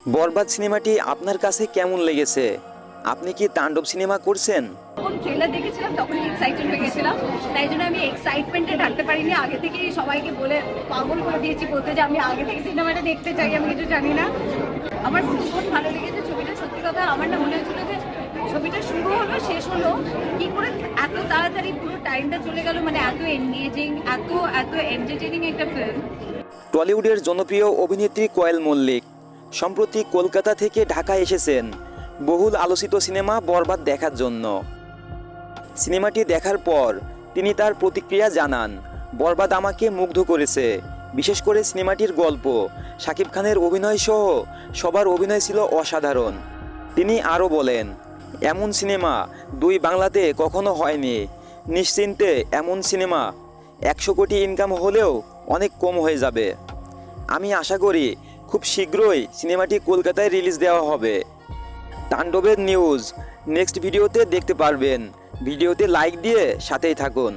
বরবাদ সিনেমাটি আপনার কাছে কেমন লেগেছে? আপনি কি তাণ্ডব সিনেমা করছেন? যখন ট্রেলার দেখেছিলাম তখনই এক্সাইটেড হয়ে গেছিলাম, তাই জন্য আমি এক্সাইটমেন্টে থাকতে পারিনি। আগে থেকেই সবাইকে বলে পাগল করে দিয়েছি বলতে যে আমি আগে থেকে সিনেমাটা দেখতে চাই, আমি কিছু জানি না। আমার ভীষণ ভালো লেগেছে ছবিটা। সত্যি কথা আমার না মনে হচ্ছিল যে ছবিটা শুরু হলো শেষ হলো কি করে এত তাড়াতাড়ি পুরো টাইমটা চলে গেল, মানে এত এনগেজিং, এত এত এন্টারটেইনিং একটা ফিল্ম। টলিউডের জনপ্রিয় অভিনেত্রী কোয়েল মল্লিক সম্প্রতি কলকাতা থেকে ঢাকায় এসেছেন বহুল আলোচিত সিনেমা বরবাদ দেখার জন্য। সিনেমাটি দেখার পর তিনি তার প্রতিক্রিয়া জানান, বরবাদ আমাকে মুগ্ধ করেছে। বিশেষ করে সিনেমাটির গল্প, শাকিব খানের অভিনয় সহ সবার অভিনয় ছিল অসাধারণ। তিনি আরও বলেন, এমন সিনেমা দুই বাংলাতে কখনো হয়নি। নিশ্চিন্তে এমন সিনেমা 100 কোটি ইনকাম হলেও অনেক কম হয়ে যাবে। আমি আশা করি খুব শীঘ্রই সিনেমাটি কলকাতায় রিলিজ দেওয়া হবে। তাণ্ডবের নিউজ নেক্সট ভিডিওতে দেখতে পারবেন। ভিডিওতে লাইক দিয়ে সাথেই থাকুন।